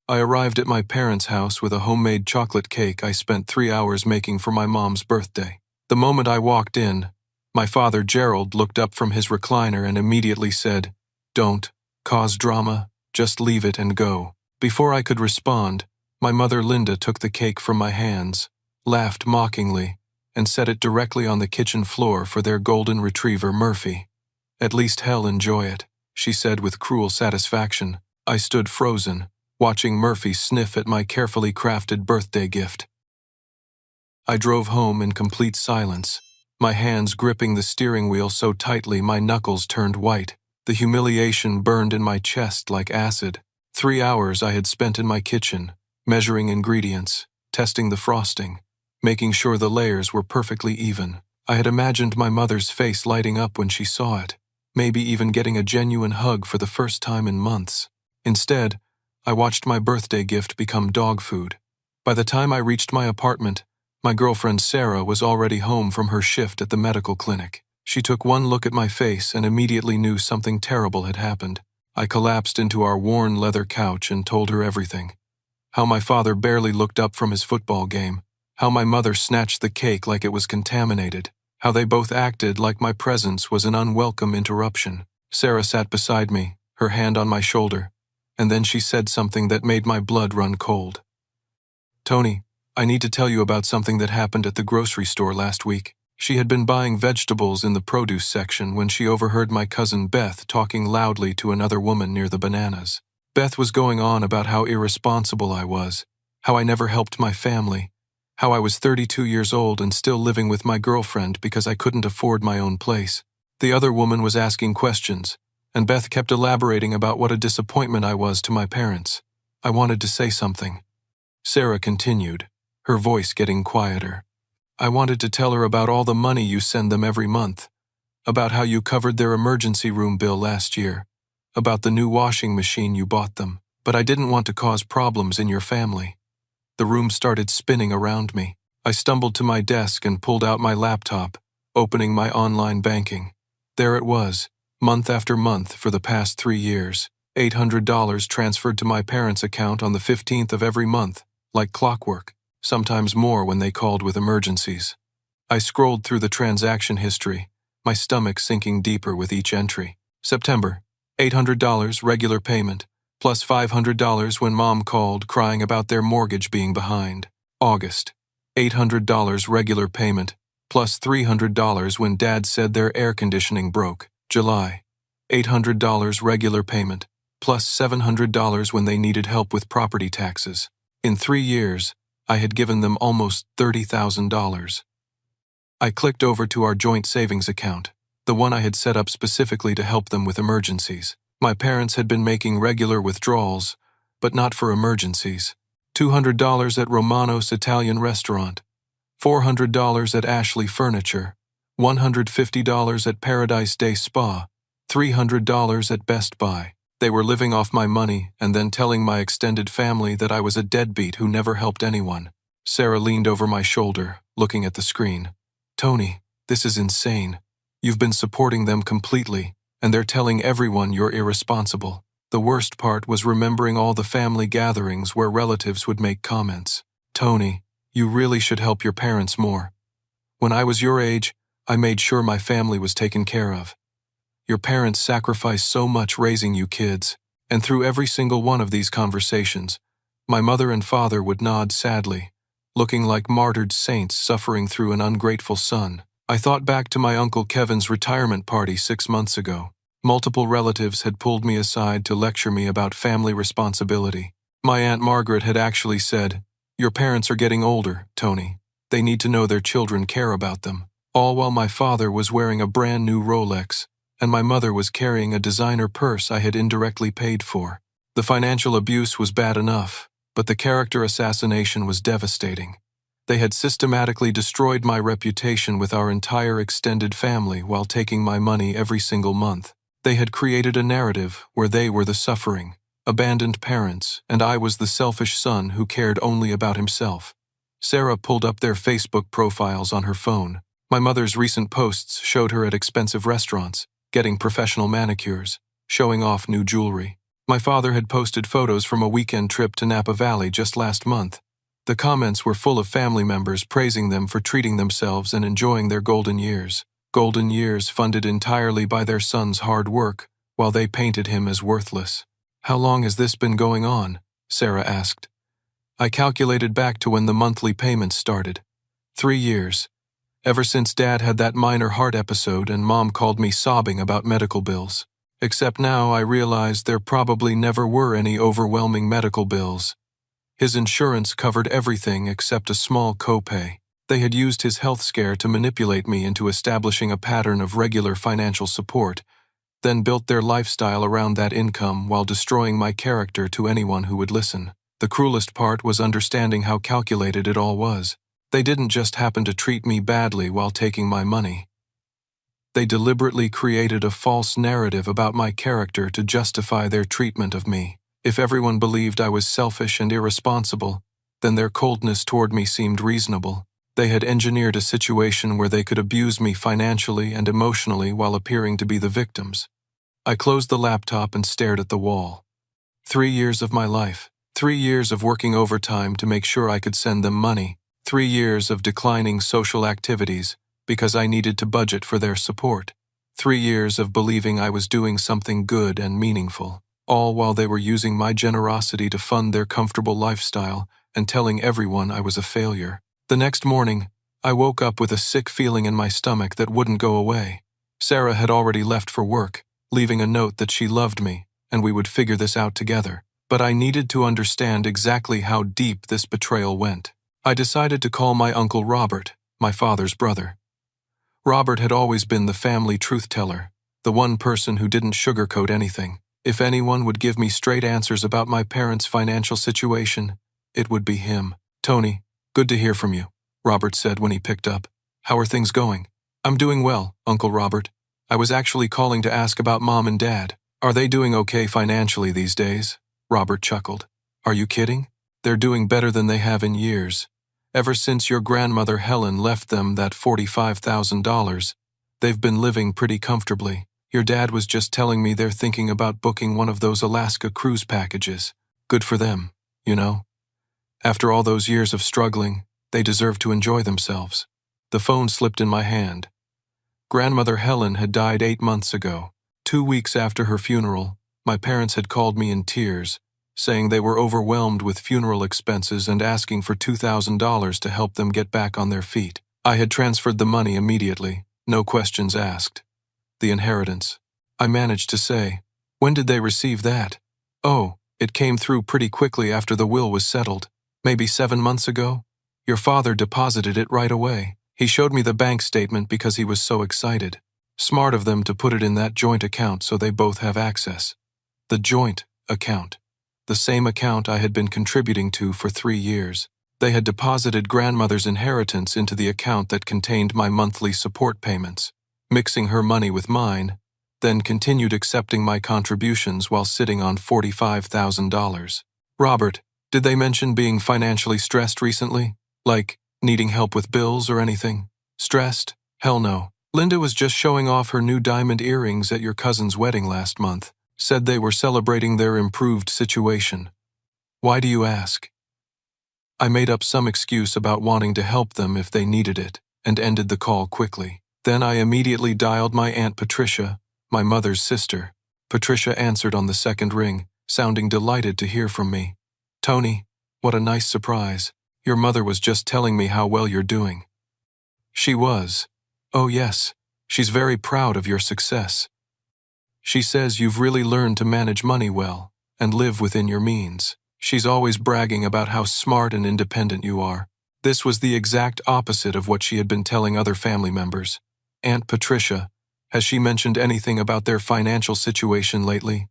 I arrived at my parents' house with a homemade chocolate cake I spent 3 hours making for my mom's birthday. The moment I walked in, my father Gerald looked up from his recliner and immediately said, "Don't cause drama, just leave it and go." Before I could respond, my mother Linda took the cake from my hands, laughed mockingly, and set it directly on the kitchen floor for their golden retriever Murphy. "At least he'll enjoy it," she said with cruel satisfaction. I stood frozen, watching Murphy sniff at my carefully crafted birthday gift. I drove home in complete silence, my hands gripping the steering wheel so tightly my knuckles turned white. The humiliation burned in my chest like acid. 3 hours I had spent in my kitchen, measuring ingredients, testing the frosting, making sure the layers were perfectly even. I had imagined my mother's face lighting up when she saw it, maybe even getting a genuine hug for the first time in months. Instead, I watched my birthday gift become dog food. By the time I reached my apartment, my girlfriend Sarah was already home from her shift at the medical clinic. She took one look at my face and immediately knew something terrible had happened. I collapsed into our worn leather couch and told her everything. How my father barely looked up from his football game. How my mother snatched the cake like it was contaminated. How they both acted like my presence was an unwelcome interruption. Sarah sat beside me, her hand on my shoulder, and then she said something that made my blood run cold. "Tony, I need to tell you about something that happened at the grocery store last week." She had been buying vegetables in the produce section when she overheard my cousin Beth talking loudly to another woman near the bananas. Beth was going on about how irresponsible I was, how I never helped my family, how I was 32 years old and still living with my girlfriend because I couldn't afford my own place. The other woman was asking questions, and Beth kept elaborating about what a disappointment I was to my parents. I wanted to say something. Sarah continued, her voice getting quieter. "I wanted to tell her about all the money you send them every month, about how you covered their emergency room bill last year, about the new washing machine you bought them, but I didn't want to cause problems in your family." The room started spinning around me. I stumbled to my desk and pulled out my laptop, opening my online banking. There it was, month after month for the past 3 years, $800 transferred to my parents' account on the 15th of every month, like clockwork, sometimes more when they called with emergencies. I scrolled through the transaction history, my stomach sinking deeper with each entry. September, $800 regular payment, plus $500 when Mom called crying about their mortgage being behind. August, $800 regular payment, plus $300 when Dad said their air conditioning broke. July, $800 regular payment, plus $700 when they needed help with property taxes. In 3 years, I had given them almost $30,000. I clicked over to our joint savings account, the one I had set up specifically to help them with emergencies. My parents had been making regular withdrawals, but not for emergencies. $200 at Romano's Italian restaurant, $400 at Ashley Furniture, $150 at Paradise Day Spa, $300 at Best Buy. They were living off my money and then telling my extended family that I was a deadbeat who never helped anyone. Sarah leaned over my shoulder, looking at the screen. "Tony, this is insane. You've been supporting them completely, and they're telling everyone you're irresponsible." The worst part was remembering all the family gatherings where relatives would make comments. "Tony, you really should help your parents more. When I was your age, I made sure my family was taken care of. Your parents sacrificed so much raising you kids." And through every single one of these conversations, my mother and father would nod sadly, looking like martyred saints suffering through an ungrateful son. I thought back to my Uncle Kevin's retirement party 6 months ago. Multiple relatives had pulled me aside to lecture me about family responsibility. My Aunt Margaret had actually said, "Your parents are getting older, Tony. They need to know their children care about them." All while my father was wearing a brand new Rolex, and my mother was carrying a designer purse I had indirectly paid for. The financial abuse was bad enough, but the character assassination was devastating. They had systematically destroyed my reputation with our entire extended family while taking my money every single month. They had created a narrative where they were the suffering, abandoned parents, and I was the selfish son who cared only about himself. Sarah pulled up their Facebook profiles on her phone. My mother's recent posts showed her at expensive restaurants, getting professional manicures, showing off new jewelry. My father had posted photos from a weekend trip to Napa Valley just last month. The comments were full of family members praising them for treating themselves and enjoying their golden years. Golden years funded entirely by their son's hard work, while they painted him as worthless. "How long has this been going on?" Sarah asked. I calculated back to when the monthly payments started. 3 years. Ever since Dad had that minor heart episode and Mom called me sobbing about medical bills. Except now I realized there probably never were any overwhelming medical bills. His insurance covered everything except a small copay. They had used his health scare to manipulate me into establishing a pattern of regular financial support, then built their lifestyle around that income while destroying my character to anyone who would listen. The cruelest part was understanding how calculated it all was. They didn't just happen to treat me badly while taking my money. They deliberately created a false narrative about my character to justify their treatment of me. If everyone believed I was selfish and irresponsible, then their coldness toward me seemed reasonable. They had engineered a situation where they could abuse me financially and emotionally while appearing to be the victims. I closed the laptop and stared at the wall. 3 years of my life. 3 years of working overtime to make sure I could send them money. 3 years of declining social activities because I needed to budget for their support. 3 years of believing I was doing something good and meaningful, all while they were using my generosity to fund their comfortable lifestyle and telling everyone I was a failure. The next morning, I woke up with a sick feeling in my stomach that wouldn't go away. Sarah had already left for work, leaving a note that she loved me and we would figure this out together. But I needed to understand exactly how deep this betrayal went. I decided to call my Uncle Robert, my father's brother. Robert had always been the family truth-teller, the one person who didn't sugarcoat anything. If anyone would give me straight answers about my parents' financial situation, it would be him. "Tony, good to hear from you," Robert said when he picked up. "How are things going?" "I'm doing well, Uncle Robert. I was actually calling to ask about Mom and Dad. Are they doing okay financially these days?" Robert chuckled. "Are you kidding? They're doing better than they have in years. Ever since your grandmother Helen left them that $45,000, they've been living pretty comfortably. Your dad was just telling me they're thinking about booking one of those Alaska cruise packages. Good for them, you know. After all those years of struggling, they deserve to enjoy themselves." The phone slipped in my hand. Grandmother Helen had died 8 months ago. 2 weeks after her funeral, my parents had called me in tears, saying they were overwhelmed with funeral expenses and asking for $2,000 to help them get back on their feet. I had transferred the money immediately, no questions asked. The inheritance. I managed to say, "When did they receive that?" "Oh, it came through pretty quickly after the will was settled. Maybe 7 months ago. Your father deposited it right away. He showed me the bank statement because he was so excited. Smart of them to put it in that joint account so they both have access." The joint account. The same account I had been contributing to for 3 years. They had deposited grandmother's inheritance into the account that contained my monthly support payments, mixing her money with mine, then continued accepting my contributions while sitting on $45,000. "Robert, did they mention being financially stressed recently? Like, needing help with bills or anything?" "Stressed? Hell no. Linda was just showing off her new diamond earrings at your cousin's wedding last month. Said they were celebrating their improved situation." "Why do you ask?" I made up some excuse about wanting to help them if they needed it, and ended the call quickly. Then I immediately dialed my Aunt Patricia, my mother's sister. Patricia answered on the second ring, sounding delighted to hear from me. "Tony, what a nice surprise. Your mother was just telling me how well you're doing." "She was. Oh yes, she's very proud of your success. She says you've really learned to manage money well and live within your means. She's always bragging about how smart and independent you are." This was the exact opposite of what she had been telling other family members. "Aunt Patricia, has she mentioned anything about their financial situation lately?"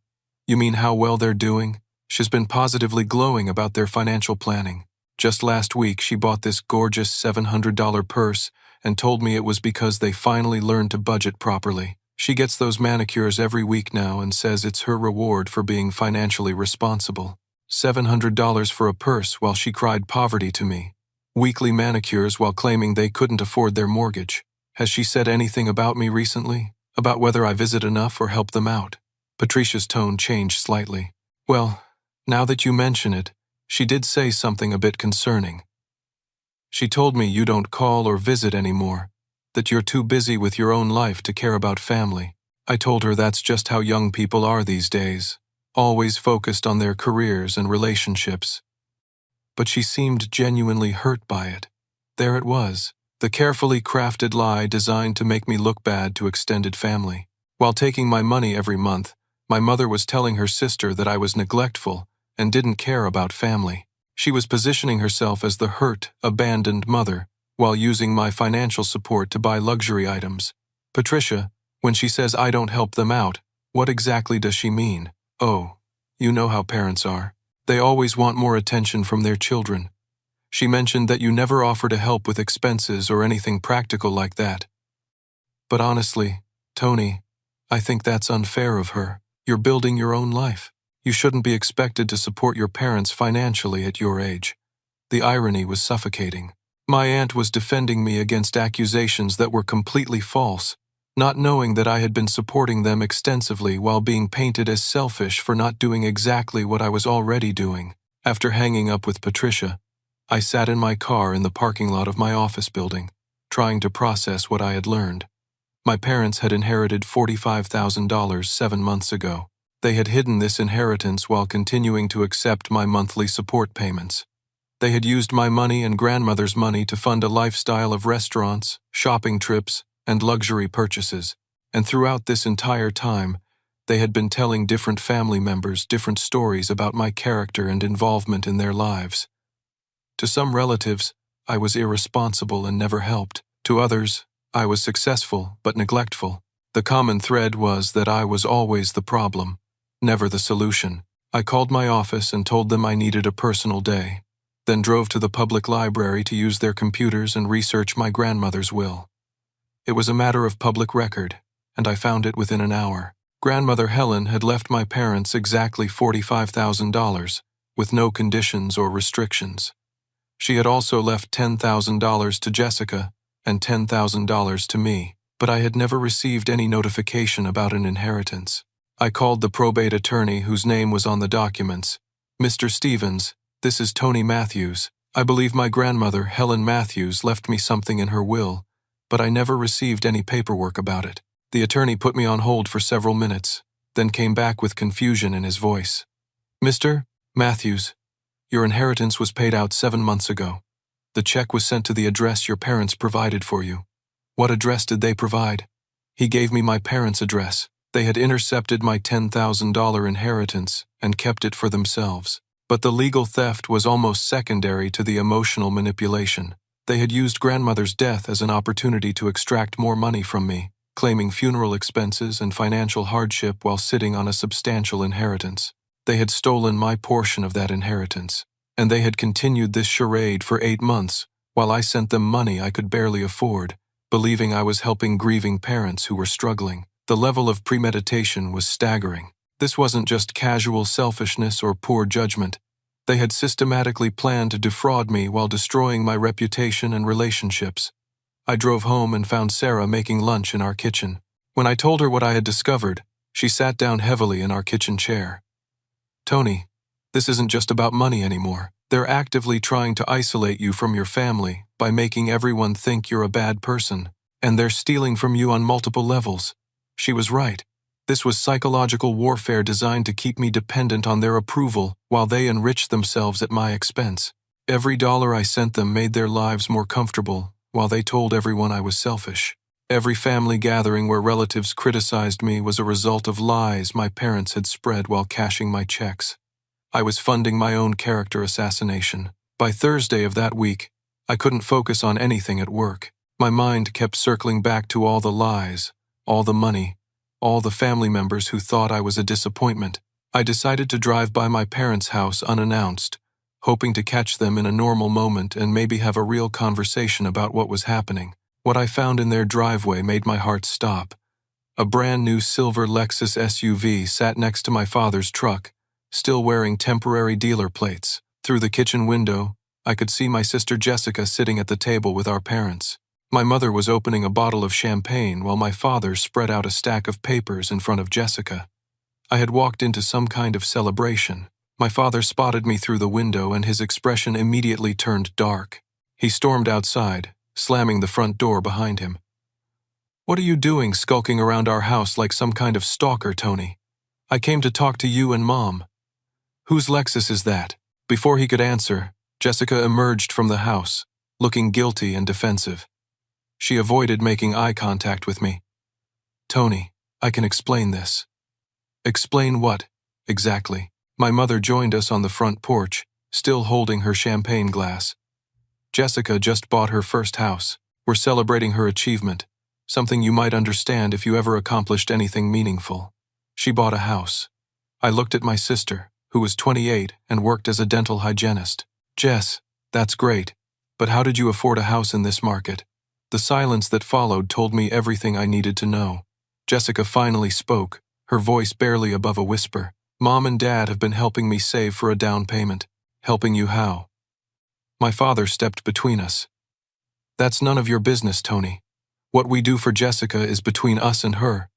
"You mean how well they're doing?" She's been positively glowing about their financial planning. Just last week she bought this gorgeous $700 purse and told me it was because they finally learned to budget properly. She gets those manicures every week now and says it's her reward for being financially responsible. $700 for a purse while she cried poverty to me. Weekly manicures while claiming they couldn't afford their mortgage. Has she said anything about me recently? About whether I visit enough or help them out? Patricia's tone changed slightly. Well, now that you mention it, she did say something a bit concerning. She told me you don't call or visit anymore, that you're too busy with your own life to care about family. I told her that's just how young people are these days, always focused on their careers and relationships. But she seemed genuinely hurt by it. There it was, the carefully crafted lie designed to make me look bad to extended family. While taking my money every month, my mother was telling her sister that I was neglectful and didn't care about family. She was positioning herself as the hurt, abandoned mother, while using my financial support to buy luxury items. Patricia, when she says I don't help them out, what exactly does she mean? Oh, you know how parents are. They always want more attention from their children. She mentioned that you never offer to help with expenses or anything practical like that. But honestly, Tony, I think that's unfair of her. You're building your own life. You shouldn't be expected to support your parents financially at your age. The irony was suffocating. My aunt was defending me against accusations that were completely false, not knowing that I had been supporting them extensively while being painted as selfish for not doing exactly what I was already doing. After hanging up with Patricia, I sat in my car in the parking lot of my office building, trying to process what I had learned. My parents had inherited $45,000 7 months ago. They had hidden this inheritance while continuing to accept my monthly support payments. They had used my money and grandmother's money to fund a lifestyle of restaurants, shopping trips, and luxury purchases. And throughout this entire time, they had been telling different family members different stories about my character and involvement in their lives. To some relatives, I was irresponsible and never helped. To others, I was successful but neglectful. The common thread was that I was always the problem, never the solution. I called my office and told them I needed a personal day, then drove to the public library to use their computers and research my grandmother's will. It was a matter of public record, and I found it within an hour. Grandmother Helen had left my parents exactly $45,000, with no conditions or restrictions. She had also left $10,000 to Jessica and $10,000 to me, but I had never received any notification about an inheritance. I called the probate attorney whose name was on the documents. Mr. Stevens, this is Tony Matthews. I believe my grandmother, Helen Matthews, left me something in her will, but I never received any paperwork about it. The attorney put me on hold for several minutes, then came back with confusion in his voice. Mr. Matthews, your inheritance was paid out 7 months ago. The check was sent to the address your parents provided for you. What address did they provide? He gave me my parents' address. They had intercepted my $10,000 inheritance and kept it for themselves. But the legal theft was almost secondary to the emotional manipulation. They had used grandmother's death as an opportunity to extract more money from me, claiming funeral expenses and financial hardship while sitting on a substantial inheritance. They had stolen my portion of that inheritance, and they had continued this charade for 8 months, while I sent them money I could barely afford, believing I was helping grieving parents who were struggling. The level of premeditation was staggering. This wasn't just casual selfishness or poor judgment. They had systematically planned to defraud me while destroying my reputation and relationships. I drove home and found Sarah making lunch in our kitchen. When I told her what I had discovered, she sat down heavily in our kitchen chair. Tony, this isn't just about money anymore. They're actively trying to isolate you from your family by making everyone think you're a bad person, and they're stealing from you on multiple levels. She was right. This was psychological warfare designed to keep me dependent on their approval while they enriched themselves at my expense. Every dollar I sent them made their lives more comfortable, while they told everyone I was selfish. Every family gathering where relatives criticized me was a result of lies my parents had spread while cashing my checks. I was funding my own character assassination. By Thursday of that week, I couldn't focus on anything at work. My mind kept circling back to all the lies, all the money, all the family members who thought I was a disappointment. I decided to drive by my parents' house unannounced, hoping to catch them in a normal moment and maybe have a real conversation about what was happening. What I found in their driveway made my heart stop. A brand new silver Lexus SUV sat next to my father's truck, still wearing temporary dealer plates. Through the kitchen window, I could see my sister Jessica sitting at the table with our parents. My mother was opening a bottle of champagne while my father spread out a stack of papers in front of Jessica. I had walked into some kind of celebration. My father spotted me through the window and his expression immediately turned dark. He stormed outside, slamming the front door behind him. "What are you doing skulking around our house like some kind of stalker, Tony? I came to talk to you and Mom." "Whose Lexus is that?" Before he could answer, Jessica emerged from the house, looking guilty and defensive. She avoided making eye contact with me. "Tony, I can explain this." "Explain what, exactly?" My mother joined us on the front porch, still holding her champagne glass. "Jessica just bought her first house. We're celebrating her achievement, something you might understand if you ever accomplished anything meaningful. She bought a house." I looked at my sister, who was 28 and worked as a dental hygienist. "Jess, that's great, but how did you afford a house in this market?" The silence that followed told me everything I needed to know. Jessica finally spoke, her voice barely above a whisper. "Mom and Dad have been helping me save for a down payment." "Helping you how?" My father stepped between us. "That's none of your business, Tony. What we do for Jessica is between us and her."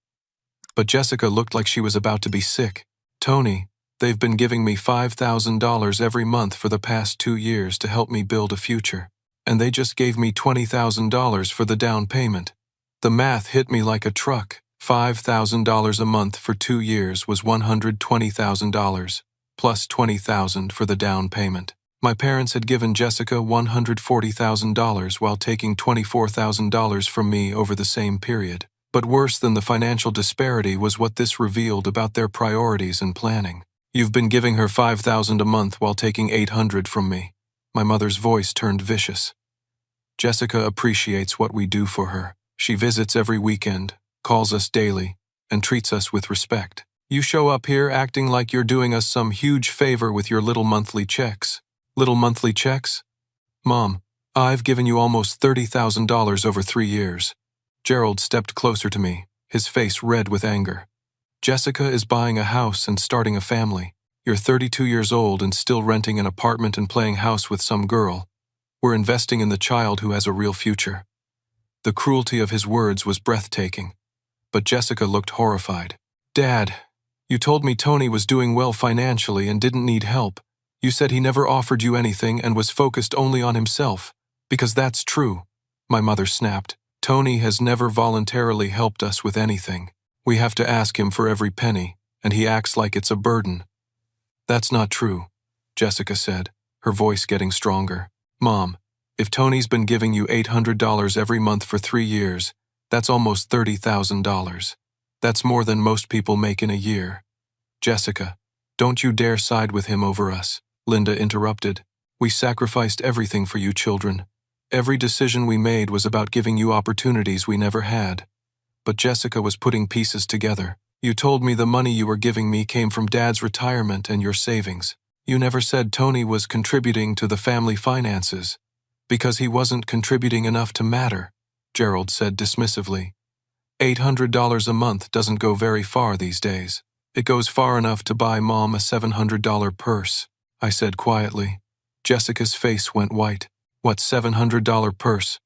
But Jessica looked like she was about to be sick. "Tony, they've been giving me $5,000 every month for the past 2 years to help me build a future. And they just gave me $20,000 for the down payment." The math hit me like a truck. $5,000 a month for 2 years was $120,000, plus $20,000 for the down payment. My parents had given Jessica $140,000 while taking $24,000 from me over the same period. But worse than the financial disparity was what this revealed about their priorities and planning. "You've been giving her $5,000 a month while taking $800 from me." My mother's voice turned vicious. "Jessica appreciates what we do for her. She visits every weekend, calls us daily, and treats us with respect. You show up here acting like you're doing us some huge favor with your little monthly checks." "Little monthly checks? Mom, I've given you almost $30,000 over 3 years. Gerald stepped closer to me, his face red with anger. "Jessica is buying a house and starting a family. You're 32 years old and still renting an apartment and playing house with some girl. We're investing in the child who has a real future." The cruelty of his words was breathtaking, but Jessica looked horrified. "Dad, you told me Tony was doing well financially and didn't need help. You said he never offered you anything and was focused only on himself, because that's true," my mother snapped. "Tony has never voluntarily helped us with anything. We have to ask him for every penny, and he acts like it's a burden." "That's not true," Jessica said, her voice getting stronger. "Mom, if Tony's been giving you $800 every month for 3 years, that's almost $30,000. That's more than most people make in a year. Jessica, don't you dare side with him over us," Linda interrupted. "We sacrificed everything for you children. Every decision we made was about giving you opportunities we never had." But Jessica was putting pieces together. "You told me the money you were giving me came from Dad's retirement and your savings. You never said Tony was contributing to the family finances, because he wasn't contributing enough to matter," Gerald said dismissively. $800 a month doesn't go very far these days. "It goes far enough to buy Mom a $700 purse," I said quietly. Jessica's face went white. "What $700 purse?"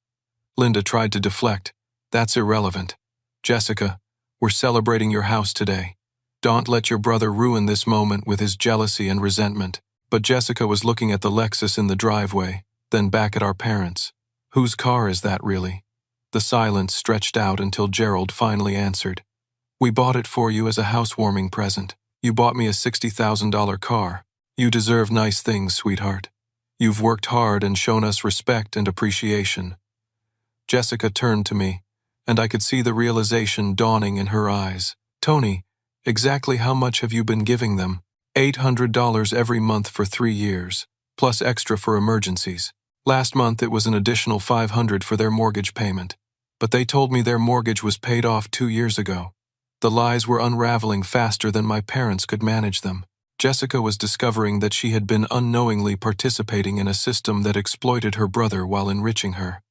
Linda tried to deflect. "That's irrelevant. Jessica, we're celebrating your house today. Don't let your brother ruin this moment with his jealousy and resentment." But Jessica was looking at the Lexus in the driveway, then back at our parents. "Whose car is that really?" The silence stretched out until Gerald finally answered. "We bought it for you as a housewarming present. You bought me a $60,000 car. You deserve nice things, sweetheart. You've worked hard and shown us respect and appreciation." Jessica turned to me, and I could see the realization dawning in her eyes. "Tony, exactly how much have you been giving them?" $800 every month for 3 years, plus extra for emergencies. Last month it was an additional $500 for their mortgage payment. But they told me their mortgage was paid off 2 years ago. The lies were unraveling faster than my parents could manage them. Jessica was discovering that she had been unknowingly participating in a system that exploited her brother while enriching her.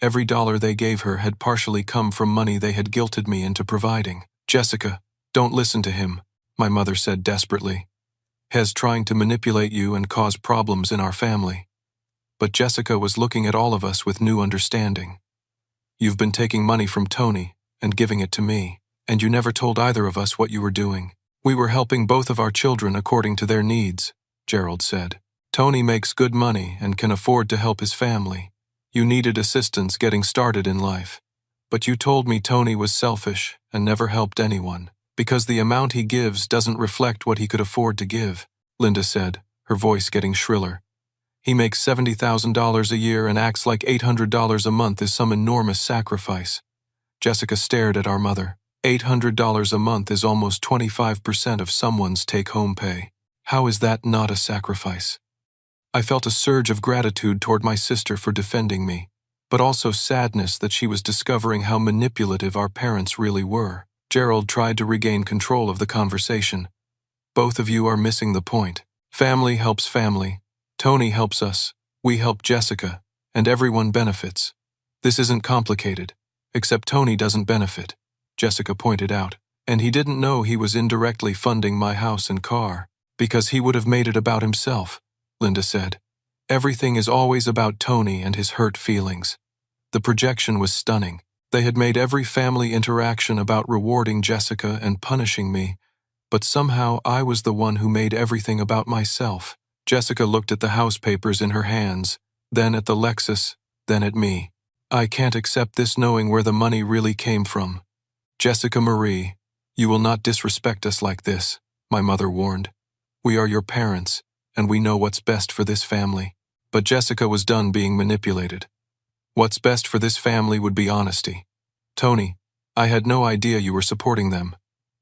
Every dollar they gave her had partially come from money they had guilted me into providing. "Jessica, don't listen to him," my mother said desperately. "He's trying to manipulate you and cause problems in our family." But Jessica was looking at all of us with new understanding. "You've been taking money from Tony and giving it to me, and you never told either of us what you were doing. We were helping both of our children according to their needs, Gerald said. Tony makes good money and can afford to help his family. You needed assistance getting started in life. But you told me Tony was selfish and never helped anyone, because the amount he gives doesn't reflect what he could afford to give, Linda said, her voice getting shriller. He makes $70,000 a year and acts like $800 a month is some enormous sacrifice. Jessica stared at our mother. $800 a month is almost 25% of someone's take-home pay. How is that not a sacrifice? I felt a surge of gratitude toward my sister for defending me, but also sadness that she was discovering how manipulative our parents really were. Gerald tried to regain control of the conversation. Both of you are missing the point. Family helps family. Tony helps us, we help Jessica, and everyone benefits. This isn't complicated, except Tony doesn't benefit, Jessica pointed out, and he didn't know he was indirectly funding my house and car, because he would have made it about himself, Linda said. Everything is always about Tony and his hurt feelings. The projection was stunning. They had made every family interaction about rewarding Jessica and punishing me, but somehow I was the one who made everything about myself. Jessica looked at the house papers in her hands, then at the Lexus, then at me. I can't accept this knowing where the money really came from. Jessica Marie, you will not disrespect us like this, my mother warned. We are your parents, and we know what's best for this family. But Jessica was done being manipulated. What's best for this family would be honesty. Tony, I had no idea you were supporting them.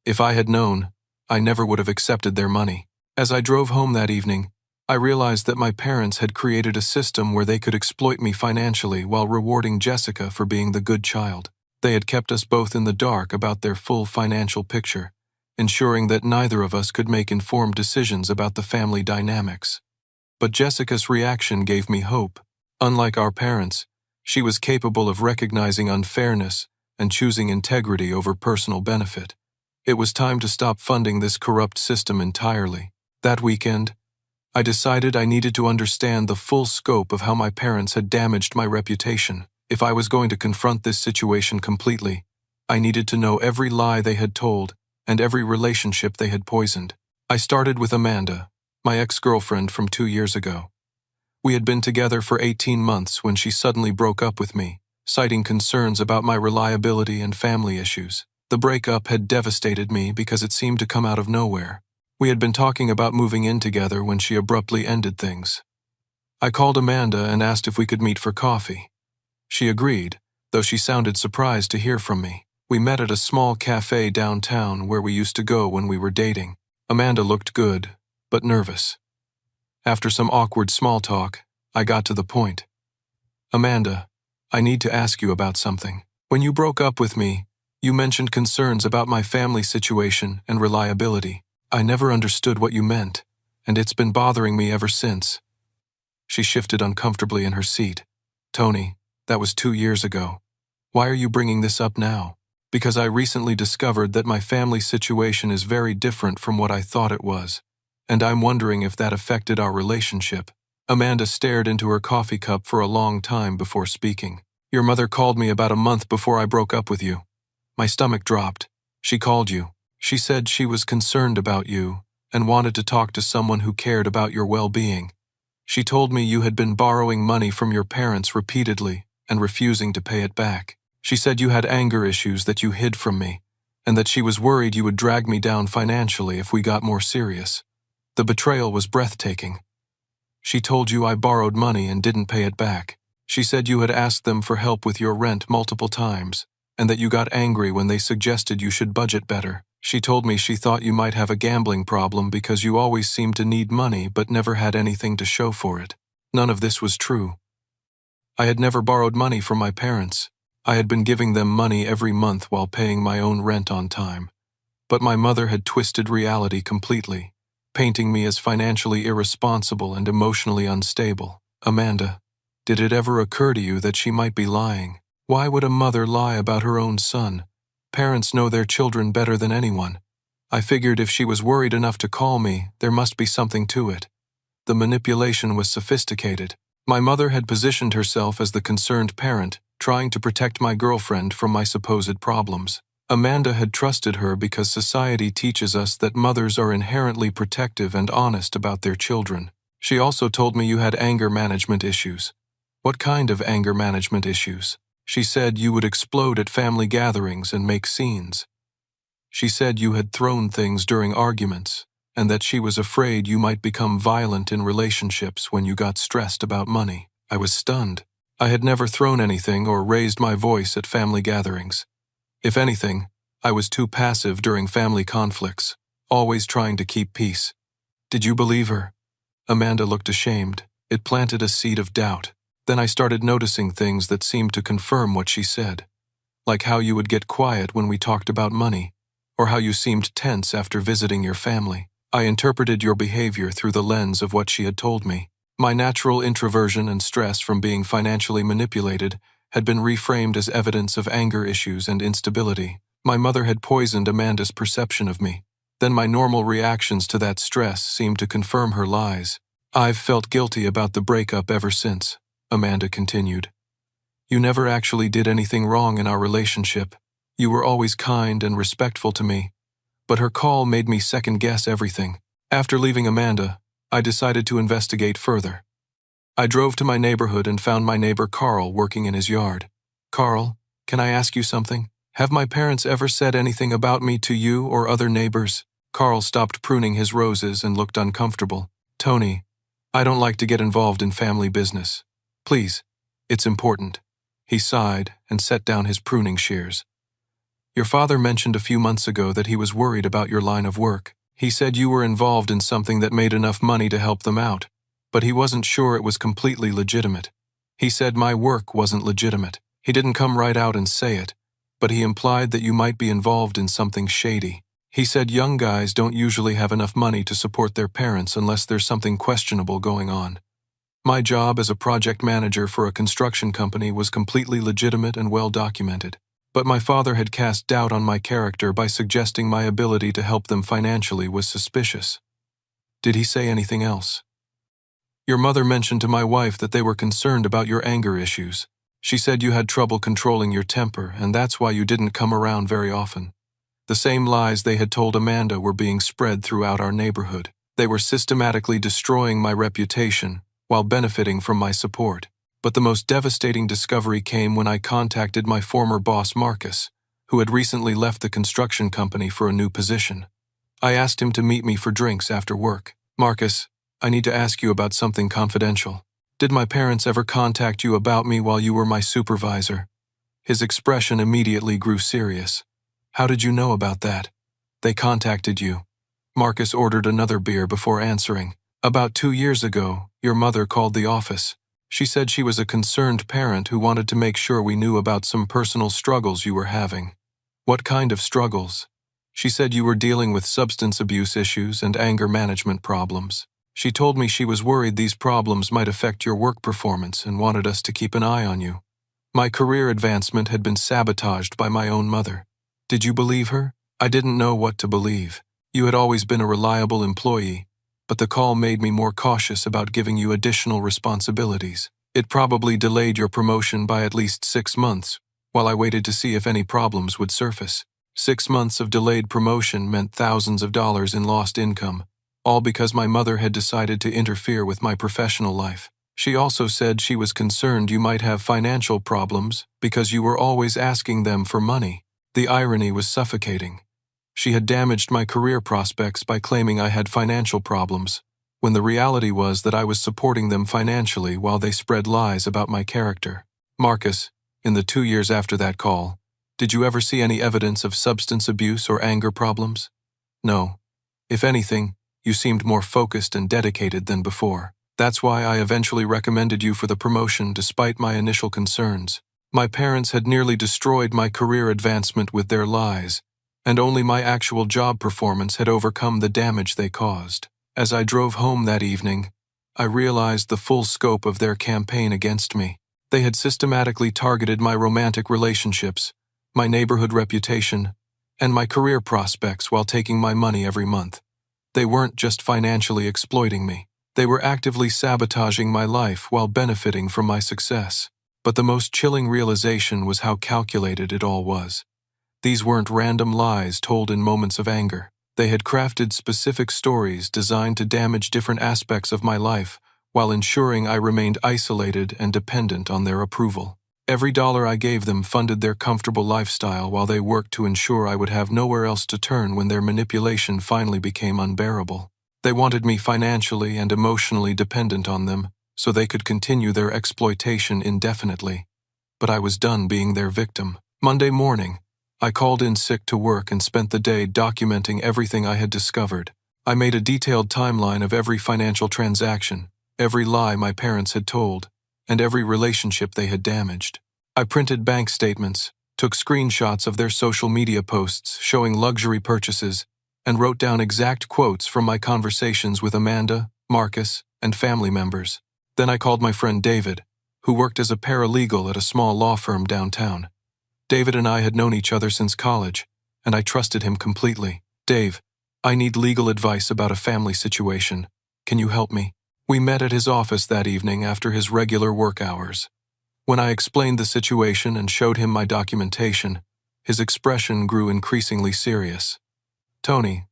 If I had known, I never would have accepted their money. As I drove home that evening, I realized that my parents had created a system where they could exploit me financially while rewarding Jessica for being the good child. They had kept us both in the dark about their full financial picture, ensuring that neither of us could make informed decisions about the family dynamics. But Jessica's reaction gave me hope. Unlike our parents, she was capable of recognizing unfairness and choosing integrity over personal benefit. It was time to stop funding this corrupt system entirely. That weekend, I decided I needed to understand the full scope of how my parents had damaged my reputation. If I was going to confront this situation completely, I needed to know every lie they had told and every relationship they had poisoned. I started with Amanda, my ex-girlfriend from 2 years ago. We had been together for 18 months when she suddenly broke up with me, citing concerns about my reliability and family issues. The breakup had devastated me because it seemed to come out of nowhere. We had been talking about moving in together when she abruptly ended things. I called Amanda and asked if we could meet for coffee. She agreed, though she sounded surprised to hear from me. We met at a small cafe downtown where we used to go when we were dating. Amanda looked good, but nervous. After some awkward small talk, I got to the point. Amanda, I need to ask you about something. When you broke up with me, you mentioned concerns about my family situation and reliability. I never understood what you meant, and it's been bothering me ever since. She shifted uncomfortably in her seat. Tony, that was 2 years ago. Why are you bringing this up now? Because I recently discovered that my family situation is very different from what I thought it was, and I'm wondering if that affected our relationship. Amanda stared into her coffee cup for a long time before speaking. Your mother called me about a month before I broke up with you. My stomach dropped. She called you. She said she was concerned about you and wanted to talk to someone who cared about your well-being. She told me you had been borrowing money from your parents repeatedly and refusing to pay it back. She said you had anger issues that you hid from me, and that she was worried you would drag me down financially if we got more serious. The betrayal was breathtaking. She told you I borrowed money and didn't pay it back. She said you had asked them for help with your rent multiple times, and that you got angry when they suggested you should budget better. She told me she thought you might have a gambling problem because you always seemed to need money but never had anything to show for it. None of this was true. I had never borrowed money from my parents. I had been giving them money every month while paying my own rent on time. But my mother had twisted reality completely, painting me as financially irresponsible and emotionally unstable. Amanda, did it ever occur to you that she might be lying? Why would a mother lie about her own son? Parents know their children better than anyone. I figured if she was worried enough to call me, there must be something to it. The manipulation was sophisticated. My mother had positioned herself as the concerned parent, trying to protect my girlfriend from my supposed problems. Amanda had trusted her because society teaches us that mothers are inherently protective and honest about their children. She also told me you had anger management issues. What kind of anger management issues? She said you would explode at family gatherings and make scenes. She said you had thrown things during arguments, and that she was afraid you might become violent in relationships when you got stressed about money. I was stunned. I had never thrown anything or raised my voice at family gatherings. If anything, I was too passive during family conflicts, always trying to keep peace. Did you believe her? Amanda looked ashamed. It planted a seed of doubt. Then I started noticing things that seemed to confirm what she said, like how you would get quiet when we talked about money, or how you seemed tense after visiting your family. I interpreted your behavior through the lens of what she had told me. My natural introversion and stress from being financially manipulated had been reframed as evidence of anger issues and instability. My mother had poisoned Amanda's perception of me. Then my normal reactions to that stress seemed to confirm her lies. I've felt guilty about the breakup ever since, Amanda continued. You never actually did anything wrong in our relationship. You were always kind and respectful to me. But her call made me second-guess everything. After leaving Amanda, I decided to investigate further. I drove to my neighborhood and found my neighbor Carl working in his yard. Carl, can I ask you something? Have my parents ever said anything about me to you or other neighbors? Carl stopped pruning his roses and looked uncomfortable. Tony, I don't like to get involved in family business. Please, it's important. He sighed and set down his pruning shears. Your father mentioned a few months ago that he was worried about your line of work. He said you were involved in something that made enough money to help them out, but he wasn't sure it was completely legitimate. He said my work wasn't legitimate. He didn't come right out and say it, but he implied that you might be involved in something shady. He said young guys don't usually have enough money to support their parents unless there's something questionable going on. My job as a project manager for a construction company was completely legitimate and well documented. But my father had cast doubt on my character by suggesting my ability to help them financially was suspicious. Did he say anything else? Your mother mentioned to my wife that they were concerned about your anger issues. She said you had trouble controlling your temper, and that's why you didn't come around very often. The same lies they had told Amanda were being spread throughout our neighborhood. They were systematically destroying my reputation while benefiting from my support. But the most devastating discovery came when I contacted my former boss, Marcus, who had recently left the construction company for a new position. I asked him to meet me for drinks after work. Marcus, I need to ask you about something confidential. Did my parents ever contact you about me while you were my supervisor? His expression immediately grew serious. How did you know about that? They contacted you. Marcus ordered another beer before answering. About 2 years ago, your mother called the office. She said she was a concerned parent who wanted to make sure we knew about some personal struggles you were having. What kind of struggles? She said you were dealing with substance abuse issues and anger management problems. She told me she was worried these problems might affect your work performance and wanted us to keep an eye on you. My career advancement had been sabotaged by my own mother. Did you believe her? I didn't know what to believe. You had always been a reliable employee, but the call made me more cautious about giving you additional responsibilities. It probably delayed your promotion by at least 6 months, while I waited to see if any problems would surface. 6 months of delayed promotion meant thousands of dollars in lost income, all because my mother had decided to interfere with my professional life. She also said she was concerned you might have financial problems because you were always asking them for money. The irony was suffocating. She had damaged my career prospects by claiming I had financial problems, when the reality was that I was supporting them financially while they spread lies about my character. Marcus, in the 2 years after that call, did you ever see any evidence of substance abuse or anger problems? No. If anything, you seemed more focused and dedicated than before. That's why I eventually recommended you for the promotion despite my initial concerns. My parents had nearly destroyed my career advancement with their lies, and only my actual job performance had overcome the damage they caused. As I drove home that evening, I realized the full scope of their campaign against me. They had systematically targeted my romantic relationships, my neighborhood reputation, and my career prospects while taking my money every month. They weren't just financially exploiting me. They were actively sabotaging my life while benefiting from my success. But the most chilling realization was how calculated it all was. These weren't random lies told in moments of anger. They had crafted specific stories designed to damage different aspects of my life while ensuring I remained isolated and dependent on their approval. Every dollar I gave them funded their comfortable lifestyle while they worked to ensure I would have nowhere else to turn when their manipulation finally became unbearable. They wanted me financially and emotionally dependent on them so they could continue their exploitation indefinitely. But I was done being their victim. Monday morning, I called in sick to work and spent the day documenting everything I had discovered. I made a detailed timeline of every financial transaction, every lie my parents had told, and every relationship they had damaged. I printed bank statements, took screenshots of their social media posts showing luxury purchases, and wrote down exact quotes from my conversations with Amanda, Marcus, and family members. Then I called my friend David, who worked as a paralegal at a small law firm downtown. David and I had known each other since college, and I trusted him completely. "Dave, I need legal advice about a family situation. Can you help me?" We met at his office that evening after his regular work hours. When I explained the situation and showed him my documentation, his expression grew increasingly serious. "Tony,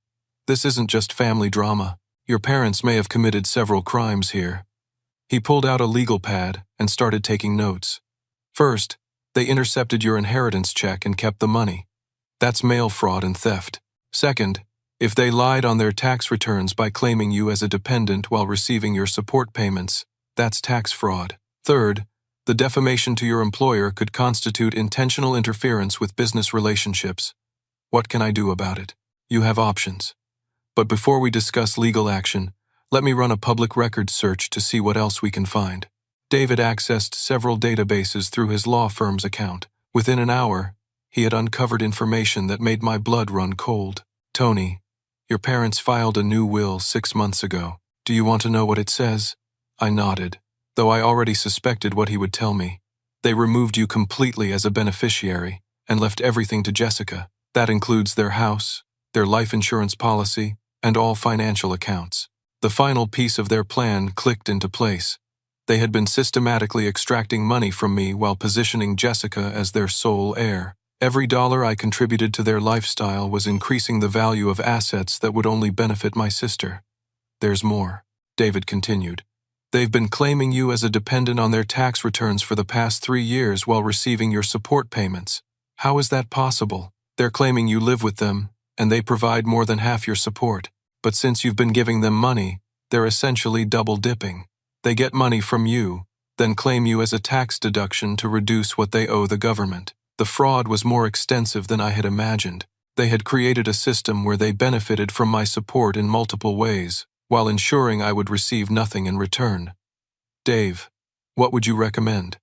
this isn't just family drama. Your parents may have committed several crimes here." He pulled out a legal pad and started taking notes. "First, they intercepted your inheritance check and kept the money. That's mail fraud and theft. Second, if they lied on their tax returns by claiming you as a dependent while receiving your support payments, that's tax fraud. Third, the defamation to your employer could constitute intentional interference with business relationships. What can I do about it? You have options. But before we discuss legal action, let me run a public records search to see what else we can find." David accessed several databases through his law firm's account. Within an hour, he had uncovered information that made my blood run cold. "Tony, your parents filed a new will 6 months ago. Do you want to know what it says?" I nodded, though I already suspected what he would tell me. "They removed you completely as a beneficiary and left everything to Jessica. That includes their house, their life insurance policy, and all financial accounts." The final piece of their plan clicked into place. They had been systematically extracting money from me while positioning Jessica as their sole heir. Every dollar I contributed to their lifestyle was increasing the value of assets that would only benefit my sister. "There's more," David continued. "They've been claiming you as a dependent on their tax returns for the past 3 years while receiving your support payments. How is that possible? They're claiming you live with them, and they provide more than half your support. But since you've been giving them money, they're essentially double-dipping. They get money from you, then claim you as a tax deduction to reduce what they owe the government. The fraud was more extensive than I had imagined. They had created a system where they benefited from my support in multiple ways, while ensuring I would receive nothing in return. Dave, what would you recommend?"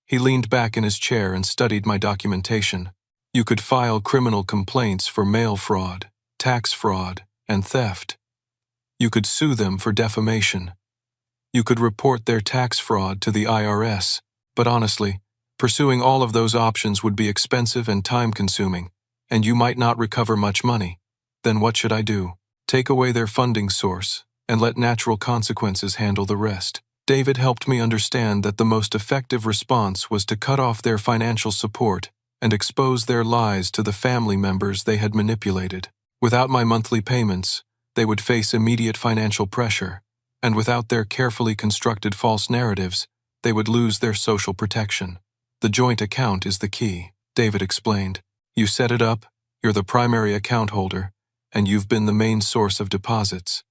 He leaned back in his chair and studied my documentation. "You could file criminal complaints for mail fraud, tax fraud, and theft. You could sue them for defamation. You could report their tax fraud to the IRS, but honestly, pursuing all of those options would be expensive and time-consuming, and you might not recover much money. Then what should I do? Take away their funding source and let natural consequences handle the rest." David helped me understand that the most effective response was to cut off their financial support and expose their lies to the family members they had manipulated. Without my monthly payments, they would face immediate financial pressure, and without their carefully constructed false narratives, they would lose their social protection. "The joint account is the key," David explained. "You set it up, you're the primary account holder, and you've been the main source of deposits.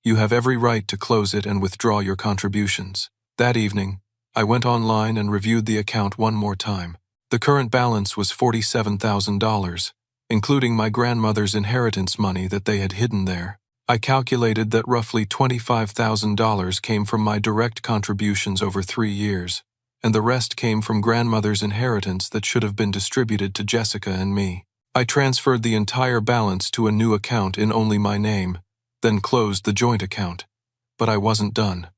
You have every right to close it and withdraw your contributions." That evening, I went online and reviewed the account one more time. The current balance was $47,000, including my grandmother's inheritance money that they had hidden there. I calculated that roughly $25,000 came from my direct contributions over 3 years, and the rest came from grandmother's inheritance that should have been distributed to Jessica and me. I transferred the entire balance to a new account in only my name, then closed the joint account. But I wasn't done.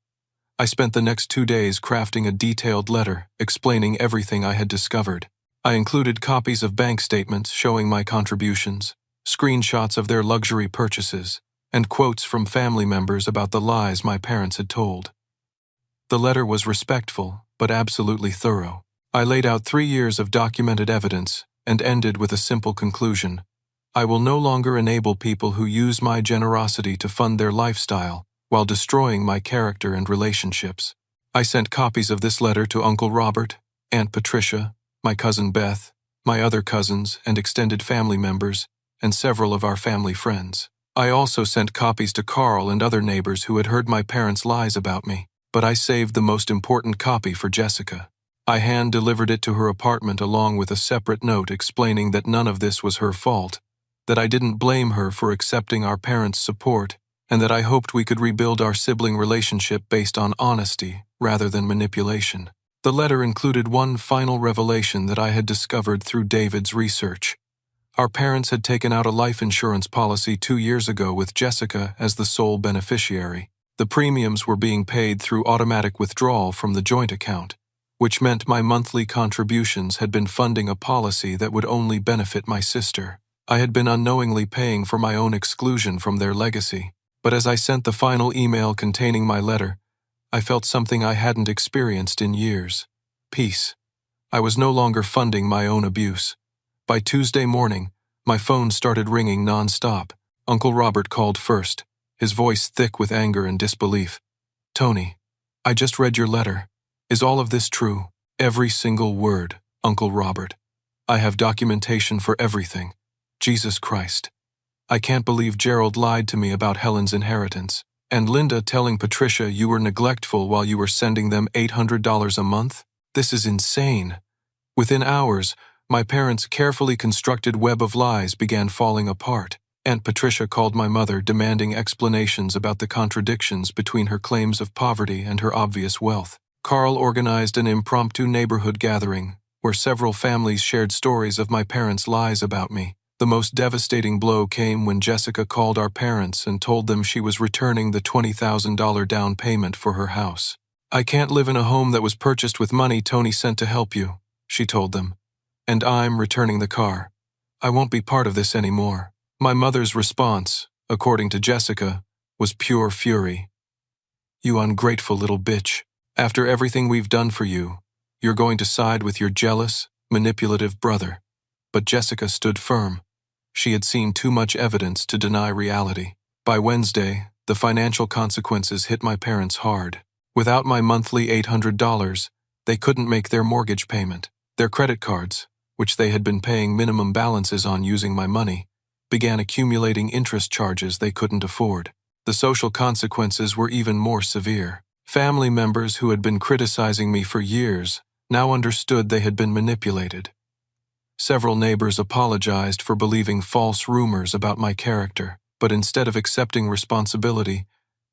I spent the next 2 days crafting a detailed letter explaining everything I had discovered. I included copies of bank statements showing my contributions, screenshots of their luxury purchases, and quotes from family members about the lies my parents had told. The letter was respectful, but absolutely thorough. I laid out 3 years of documented evidence, and ended with a simple conclusion. I will no longer enable people who use my generosity to fund their lifestyle while destroying my character and relationships. I sent copies of this letter to Uncle Robert, Aunt Patricia, my cousin Beth, my other cousins and extended family members, and several of our family friends. I also sent copies to Carl and other neighbors who had heard my parents' lies about me, but I saved the most important copy for Jessica. I hand-delivered it to her apartment along with a separate note explaining that none of this was her fault, that I didn't blame her for accepting our parents' support, and that I hoped we could rebuild our sibling relationship based on honesty rather than manipulation. The letter included one final revelation that I had discovered through David's research. Our parents had taken out a life insurance policy 2 years ago with Jessica as the sole beneficiary. The premiums were being paid through automatic withdrawal from the joint account, which meant my monthly contributions had been funding a policy that would only benefit my sister. I had been unknowingly paying for my own exclusion from their legacy, but as I sent the final email containing my letter, I felt something I hadn't experienced in years: peace. I was no longer funding my own abuse. By Tuesday morning, my phone started ringing non-stop. Uncle Robert called first, his voice thick with anger and disbelief. "Tony, I just read your letter. Is all of this true?" "Every single word, Uncle Robert. I have documentation for everything. Jesus Christ. I can't believe Gerald lied to me about Helen's inheritance. And Linda telling Patricia you were neglectful while you were sending them $800 a month? This is insane." Within hours, my parents' carefully constructed web of lies began falling apart. Aunt Patricia called my mother demanding explanations about the contradictions between her claims of poverty and her obvious wealth. Carl organized an impromptu neighborhood gathering where several families shared stories of my parents' lies about me. The most devastating blow came when Jessica called our parents and told them she was returning the $20,000 down payment for her house. "I can't live in a home that was purchased with money Tony sent to help you," she told them. "And I'm returning the car. I won't be part of this anymore." My mother's response, according to Jessica, was pure fury. "You ungrateful little bitch. After everything we've done for you, you're going to side with your jealous, manipulative brother." But Jessica stood firm. She had seen too much evidence to deny reality. By Wednesday, the financial consequences hit my parents hard. Without my monthly $800, they couldn't make their mortgage payment. Their credit cards, which they had been paying minimum balances on using my money, began accumulating interest charges they couldn't afford. The social consequences were even more severe. Family members who had been criticizing me for years now understood they had been manipulated. Several neighbors apologized for believing false rumors about my character, but instead of accepting responsibility,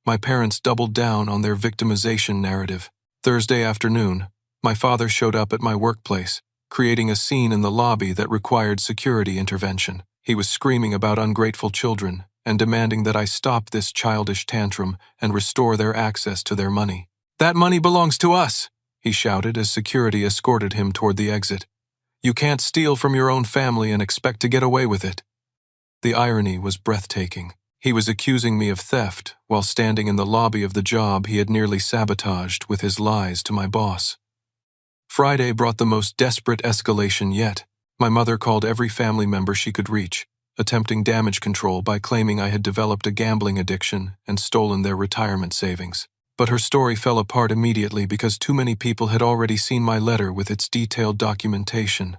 my parents doubled down on their victimization narrative. Thursday afternoon, my father showed up at my workplace, creating a scene in the lobby that required security intervention. He was screaming about ungrateful children and demanding that I stop this childish tantrum and restore their access to their money. "That money belongs to us," he shouted as security escorted him toward the exit. "You can't steal from your own family and expect to get away with it." The irony was breathtaking. He was accusing me of theft while standing in the lobby of the job he had nearly sabotaged with his lies to my boss. Friday brought the most desperate escalation yet. My mother called every family member she could reach, attempting damage control by claiming I had developed a gambling addiction and stolen their retirement savings. But her story fell apart immediately because too many people had already seen my letter with its detailed documentation.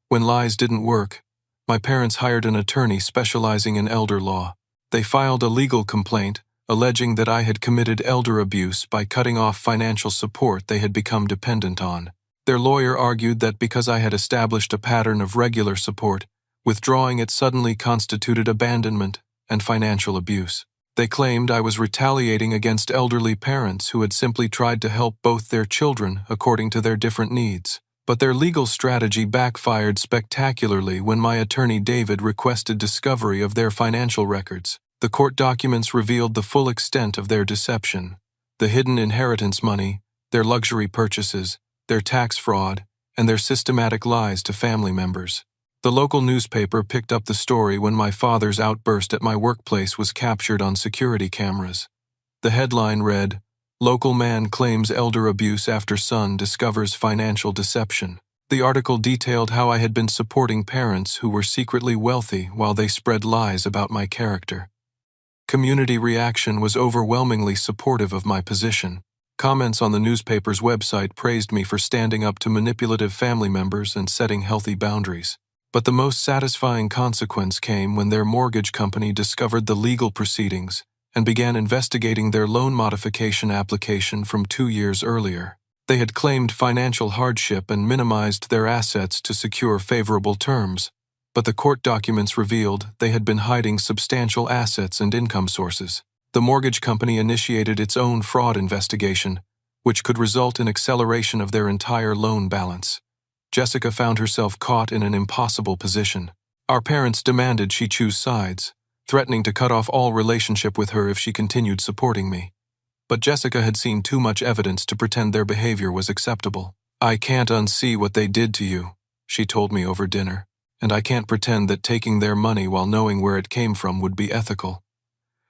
When lies didn't work, my parents hired an attorney specializing in elder law. They filed a legal complaint alleging that I had committed elder abuse by cutting off financial support they had become dependent on. Their lawyer argued that because I had established a pattern of regular support, withdrawing it suddenly constituted abandonment and financial abuse. They claimed I was retaliating against elderly parents who had simply tried to help both their children according to their different needs. But their legal strategy backfired spectacularly when my attorney David requested discovery of their financial records. The court documents revealed the full extent of their deception: the hidden inheritance money, their luxury purchases, their tax fraud, and their systematic lies to family members. The local newspaper picked up the story when my father's outburst at my workplace was captured on security cameras. The headline read, "Local man claims elder abuse after son discovers financial deception." The article detailed how I had been supporting parents who were secretly wealthy while they spread lies about my character. Community reaction was overwhelmingly supportive of my position. Comments on the newspaper's website praised me for standing up to manipulative family members and setting healthy boundaries. But the most satisfying consequence came when their mortgage company discovered the legal proceedings and began investigating their loan modification application from 2 years earlier. They had claimed financial hardship and minimized their assets to secure favorable terms, but the court documents revealed they had been hiding substantial assets and income sources. The mortgage company initiated its own fraud investigation, which could result in acceleration of their entire loan balance. Jessica found herself caught in an impossible position. Our parents demanded she choose sides, threatening to cut off all relationship with her if she continued supporting me. But Jessica had seen too much evidence to pretend their behavior was acceptable. "I can't unsee what they did to you," she told me over dinner, "and I can't pretend that taking their money while knowing where it came from would be ethical."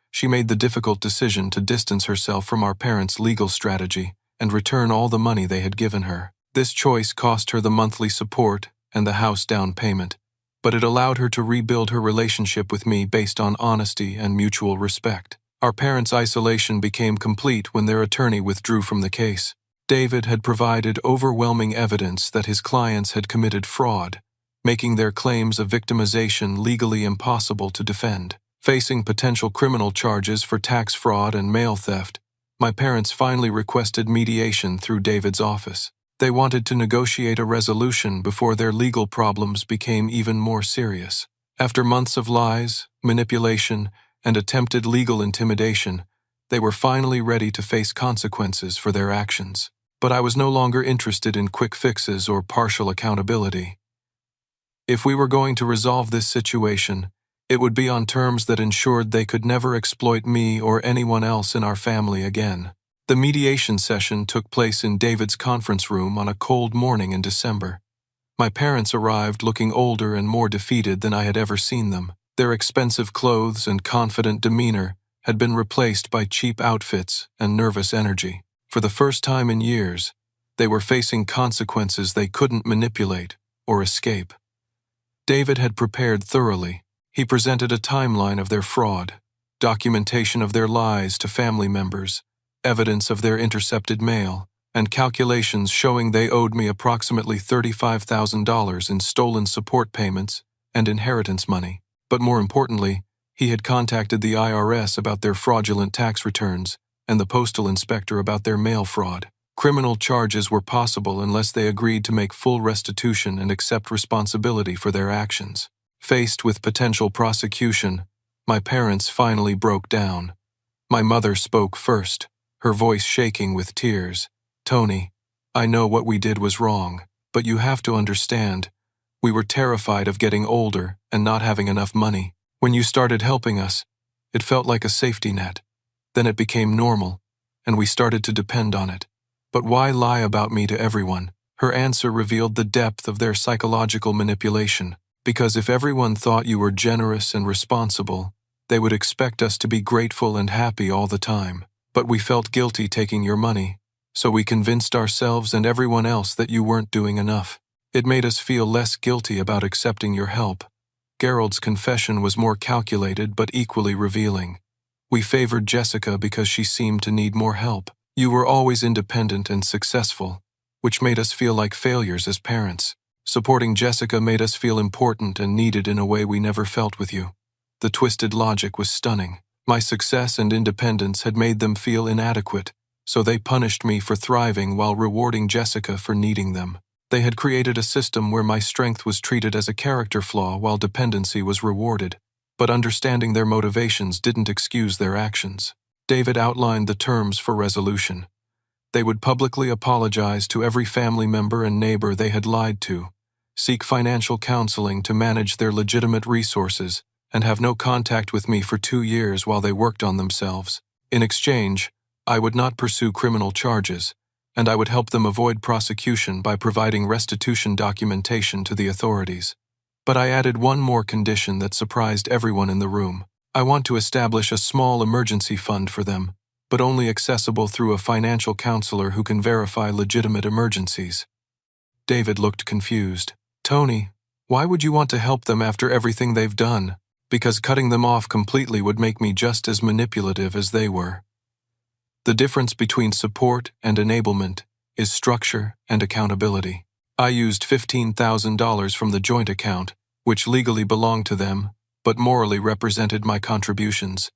She made the difficult decision to distance herself from our parents' legal strategy and return all the money they had given her. This choice cost her the monthly support and the house down payment, but it allowed her to rebuild her relationship with me based on honesty and mutual respect. Our parents' isolation became complete when their attorney withdrew from the case. David had provided overwhelming evidence that his clients had committed fraud, making their claims of victimization legally impossible to defend. Facing potential criminal charges for tax fraud and mail theft, my parents finally requested mediation through David's office. They wanted to negotiate a resolution before their legal problems became even more serious. After months of lies, manipulation, and attempted legal intimidation, they were finally ready to face consequences for their actions. But I was no longer interested in quick fixes or partial accountability. If we were going to resolve this situation, it would be on terms that ensured they could never exploit me or anyone else in our family again. The mediation session took place in David's conference room on a cold morning in December. My parents arrived looking older and more defeated than I had ever seen them. Their expensive clothes and confident demeanor had been replaced by cheap outfits and nervous energy. For the first time in years, they were facing consequences they couldn't manipulate or escape. David had prepared thoroughly. He presented a timeline of their fraud, documentation of their lies to family members, evidence of their intercepted mail, and calculations showing they owed me approximately $35,000 in stolen support payments and inheritance money. But more importantly, he had contacted the IRS about their fraudulent tax returns and the postal inspector about their mail fraud. Criminal charges were possible unless they agreed to make full restitution and accept responsibility for their actions. Faced with potential prosecution, my parents finally broke down. My mother spoke first, her voice shaking with tears. "Tony, I know what we did was wrong, but you have to understand, we were terrified of getting older and not having enough money. When you started helping us, it felt like a safety net. Then it became normal, and we started to depend on it. But why lie about me to everyone?" Her answer revealed the depth of their psychological manipulation. "Because if everyone thought you were generous and responsible, they would expect us to be grateful and happy all the time. But we felt guilty taking your money, so we convinced ourselves and everyone else that you weren't doing enough. It made us feel less guilty about accepting your help." Gerald's confession was more calculated but equally revealing. "We favored Jessica because she seemed to need more help. You were always independent and successful, which made us feel like failures as parents. Supporting Jessica made us feel important and needed in a way we never felt with you." The twisted logic was stunning. My success and independence had made them feel inadequate, so they punished me for thriving while rewarding Jessica for needing them. They had created a system where my strength was treated as a character flaw while dependency was rewarded, but understanding their motivations didn't excuse their actions. David outlined the terms for resolution. They would publicly apologize to every family member and neighbor they had lied to, seek financial counseling to manage their legitimate resources, and have no contact with me for 2 years while they worked on themselves. In exchange, I would not pursue criminal charges, and I would help them avoid prosecution by providing restitution documentation to the authorities. But I added one more condition that surprised everyone in the room. I want to establish a small emergency fund for them, but only accessible through a financial counselor who can verify legitimate emergencies. David looked confused. Tony, why would you want to help them after everything they've done? Because cutting them off completely would make me just as manipulative as they were. The difference between support and enablement is structure and accountability. I used $15,000 from the joint account, which legally belonged to them, but morally represented my contributions,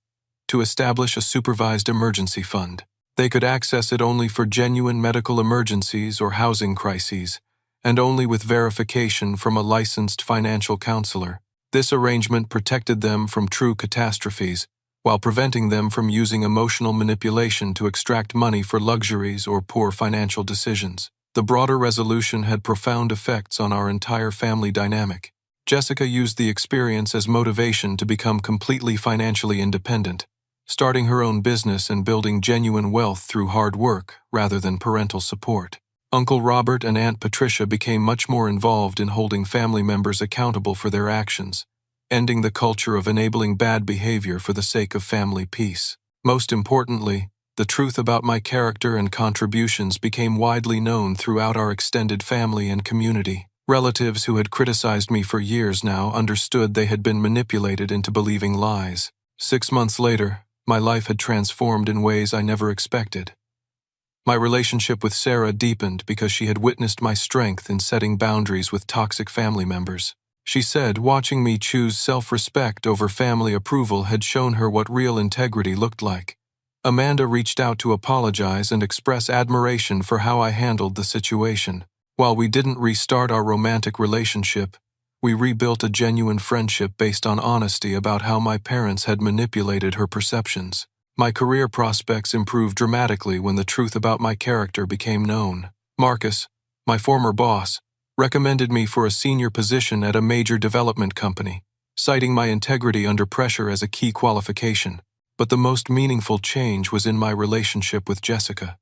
to establish a supervised emergency fund. They could access it only for genuine medical emergencies or housing crises, and only with verification from a licensed financial counselor. This arrangement protected them from true catastrophes, while preventing them from using emotional manipulation to extract money for luxuries or poor financial decisions. The broader resolution had profound effects on our entire family dynamic. Jessica used the experience as motivation to become completely financially independent, starting her own business and building genuine wealth through hard work rather than parental support. Uncle Robert and Aunt Patricia became much more involved in holding family members accountable for their actions, ending the culture of enabling bad behavior for the sake of family peace. Most importantly, the truth about my character and contributions became widely known throughout our extended family and community. Relatives who had criticized me for years now understood they had been manipulated into believing lies. 6 months later, my life had transformed in ways I never expected. My relationship with Sarah deepened because she had witnessed my strength in setting boundaries with toxic family members. She said watching me choose self-respect over family approval had shown her what real integrity looked like. Amanda reached out to apologize and express admiration for how I handled the situation. While we didn't restart our romantic relationship, we rebuilt a genuine friendship based on honesty about how my parents had manipulated her perceptions. My career prospects improved dramatically when the truth about my character became known. Marcus, my former boss, recommended me for a senior position at a major development company, citing my integrity under pressure as a key qualification. But the most meaningful change was in my relationship with Jessica.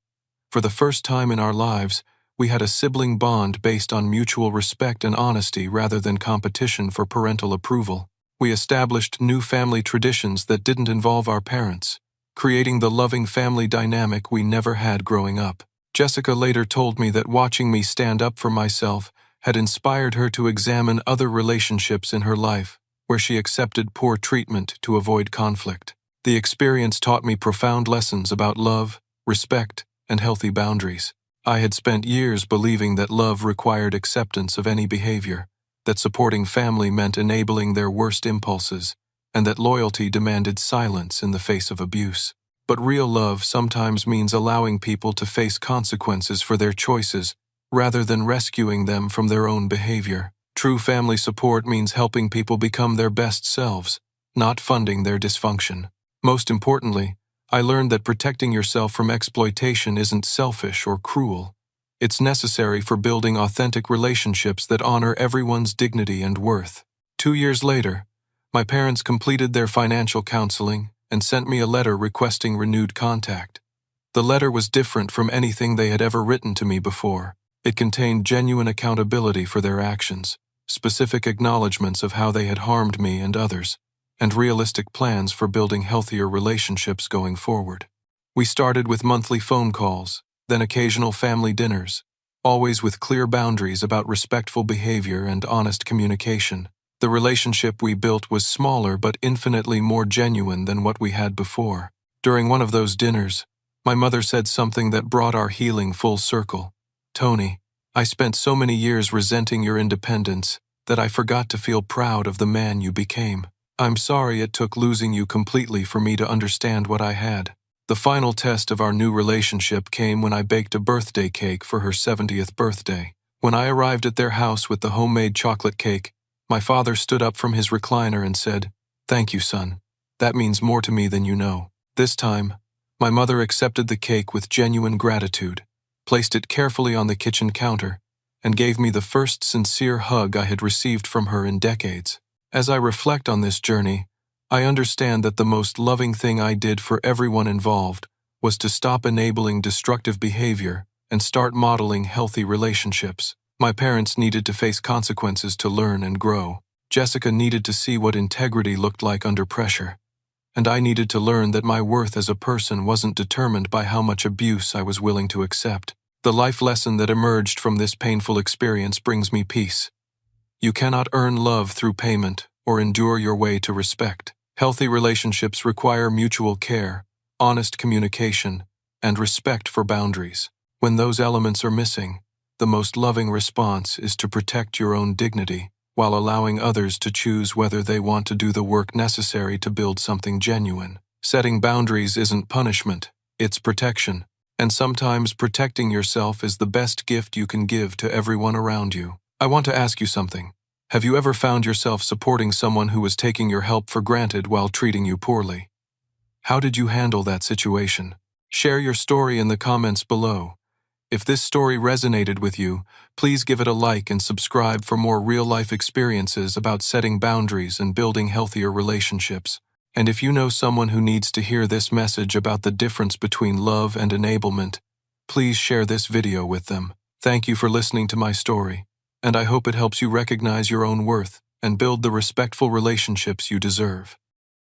For the first time in our lives, we had a sibling bond based on mutual respect and honesty rather than competition for parental approval. We established new family traditions that didn't involve our parents, creating the loving family dynamic we never had growing up. Jessica later told me that watching me stand up for myself had inspired her to examine other relationships in her life where she accepted poor treatment to avoid conflict. The experience taught me profound lessons about love, respect, and healthy boundaries. I had spent years believing that love required acceptance of any behavior, that supporting family meant enabling their worst impulses, and that loyalty demanded silence in the face of abuse. But real love sometimes means allowing people to face consequences for their choices, rather than rescuing them from their own behavior. True family support means helping people become their best selves, not funding their dysfunction. Most importantly, I learned that protecting yourself from exploitation isn't selfish or cruel. It's necessary for building authentic relationships that honor everyone's dignity and worth. 2 years later, my parents completed their financial counseling and sent me a letter requesting renewed contact. The letter was different from anything they had ever written to me before. It contained genuine accountability for their actions, specific acknowledgments of how they had harmed me and others, and realistic plans for building healthier relationships going forward. We started with monthly phone calls, then occasional family dinners, always with clear boundaries about respectful behavior and honest communication. The relationship we built was smaller but infinitely more genuine than what we had before. During one of those dinners, my mother said something that brought our healing full circle. "Tony, I spent so many years resenting your independence that I forgot to feel proud of the man you became. I'm sorry it took losing you completely for me to understand what I had." The final test of our new relationship came when I baked a birthday cake for her 70th birthday. When I arrived at their house with the homemade chocolate cake, my father stood up from his recliner and said, "Thank you, son. That means more to me than you know." This time, my mother accepted the cake with genuine gratitude, placed it carefully on the kitchen counter, and gave me the first sincere hug I had received from her in decades. As I reflect on this journey, I understand that the most loving thing I did for everyone involved was to stop enabling destructive behavior and start modeling healthy relationships. My parents needed to face consequences to learn and grow. Jessica needed to see what integrity looked like under pressure, and I needed to learn that my worth as a person wasn't determined by how much abuse I was willing to accept. The life lesson that emerged from this painful experience brings me peace. You cannot earn love through payment or endure your way to respect. Healthy relationships require mutual care, honest communication, and respect for boundaries. When those elements are missing, the most loving response is to protect your own dignity while allowing others to choose whether they want to do the work necessary to build something genuine. Setting boundaries isn't punishment, it's protection. And sometimes protecting yourself is the best gift you can give to everyone around you. I want to ask you something. Have you ever found yourself supporting someone who was taking your help for granted while treating you poorly? How did you handle that situation? Share your story in the comments below. If this story resonated with you, please give it a like and subscribe for more real-life experiences about setting boundaries and building healthier relationships. And if you know someone who needs to hear this message about the difference between love and enablement, please share this video with them. Thank you for listening to my story, and I hope it helps you recognize your own worth and build the respectful relationships you deserve.